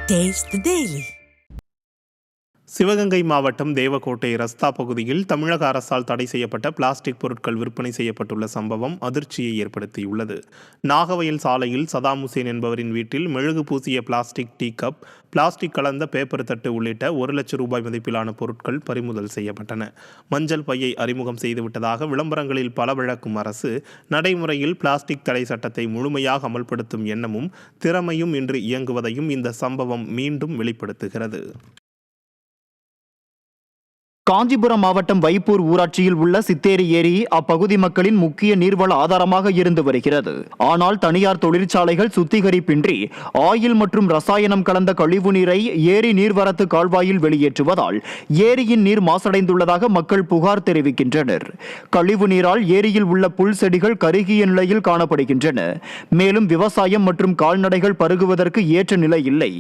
Taste the Daily. Sivaganga மாவட்டம் தேவக்கோட்டை ரஸ்தா பகுதியில் தமிழக அரசால் தடை செய்யப்பட்ட பிளாஸ்டிக் பொருட்கள் விற்பனை செய்யப்பட்டுள்ள சம்பவம் அதிர்ச்சியை ஏற்படுத்தியுள்ளது. நாகவயல் சாலையில் சதாம் ஹுசேன் என்பவரின் வீட்டில் மெழுகு பூசிய பிளாஸ்டிக் டீ கப், பிளாஸ்டிக் கலந்த பேப்பர் தட்டு உள்ளிட்ட 1 லட்சம் ரூபாய் மதிப்பிலான பொருட்கள் பறிமுதல் செய்யப்பட்டன. மஞ்சள் பையை அறிமுகம் செய்துவிட்டதாக விளம்பரங்களில் பல விளக்கும் அரசு, நடைமுறையில் பிளாஸ்டிக் தடை சட்டத்தை முழுமையாக அமல்படுத்தும் எண்ணமும் திறமையும் இன்றி இயங்குவதையும் இந்த சம்பவம் மீண்டும் வெளிப்படுத்துகிறது. காஞ்சிபுரம் மாவட்டம் வைப்பூர் ஊராட்சியில் உள்ள சித்தேரி ஏரி அப்பகுதி மக்களின் முக்கிய நீர்வள ஆதாரமாக இருந்து வருகிறது. ஆனால் தனியார் தொழிற்சாலைகள் சுத்திகரிப்பின்றி ஆயில் மற்றும் ரசாயனம் கலந்த கழிவு நீரை ஏரி நீர்வரத்து கால்வாயில் வெளியேற்றுவதால் ஏரியின் நீர் மாசடைந்துள்ளதாக மக்கள் புகார் தெரிவிக்கின்றனர். கழிவு நீரால் ஏரியில் உள்ள புல் செடிகள் கருகிய நிலையில் காணப்படுகின்றன. மேலும் விவசாயம் மற்றும் கால்நடைகள் பருகுவதற்கு ஏற்ற நிலை இல்லை.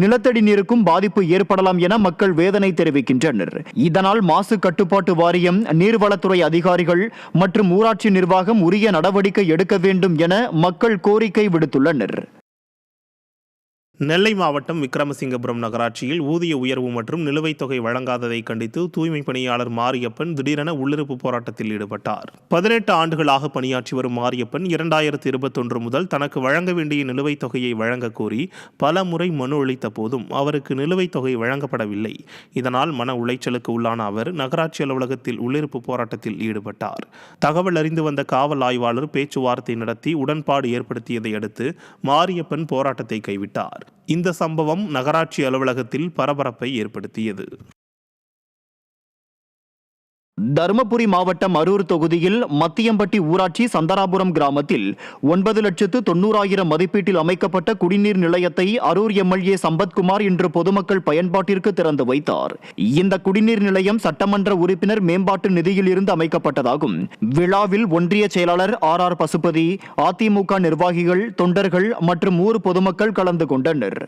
நிலத்தடி நீருக்கும் பாதிப்பு ஏற்படலாம் என மக்கள் வேதனை தெரிவிக்கின்றனர். இதனால் மாசு கட்டுப்பாட்டு வாரியம், நீர்வளத்துறை அதிகாரிகள் மற்றும் ஊராட்சி நிர்வாகம் உரிய நடவடிக்கை எடுக்க வேண்டும் என மக்கள் கோரிக்கை விடுத்துள்ளனர். நெல்லை மாவட்டம் விக்கிரமசிங்கபுரம் நகராட்சியில் ஊதிய உயர்வு மற்றும் நிலுவைத் தொகை வழங்காததை கண்டித்து தூய்மை பணியாளர் மாரியப்பன் திடீரென உள்ளிருப்பு போராட்டத்தில் ஈடுபட்டார். 18 ஆண்டுகளாக பணியாற்றி வரும் மாரியப்பன் 2021 முதல் தனக்கு வழங்க வேண்டிய நிலுவைத் தொகையை வழங்க கோரி பல முறை மனு அளித்த போதும் அவருக்கு நிலுவைத் தொகை வழங்கப்படவில்லை. இதனால் மன உளைச்சலுக்கு உள்ளான அவர் நகராட்சி அலுவலகத்தில் உள்ளிருப்பு போராட்டத்தில் ஈடுபட்டார். தகவல் அறிந்து வந்த காவல் ஆய்வாளர் பேச்சுவார்த்தை நடத்தி உடன்பாடு ஏற்படுத்தியதை அடுத்து மாரியப்பன் போராட்டத்தை கைவிட்டார். இந்த சம்பவம் நகராட்சி அலுவலகத்தில் பரபரப்பை ஏற்படுத்தியது. தருமபுரி மாவட்டம் அரூர் தொகுதியில் மத்தியம்பட்டி ஊராட்சி சந்தராபுரம் கிராமத்தில் 9,90,000 மதிப்பீட்டில் அமைக்கப்பட்ட குடிநீர் நிலையத்தை அரூர் எம்எல்ஏ சம்பத்குமார் இன்று பொதுமக்கள் பயன்பாட்டிற்கு திறந்து வைத்தார். இந்த குடிநீர் நிலையம் சட்டமன்ற உறுப்பினர் மேம்பாட்டு நிதியில் இருந்து அமைக்கப்பட்டதாகும். விழாவில் ஒன்றிய செயலாளர் RR பசுபதி, அதிமுக நிர்வாகிகள், தொண்டர்கள் மற்றும் ஊர் பொதுமக்கள் கலந்து கொண்டனர்.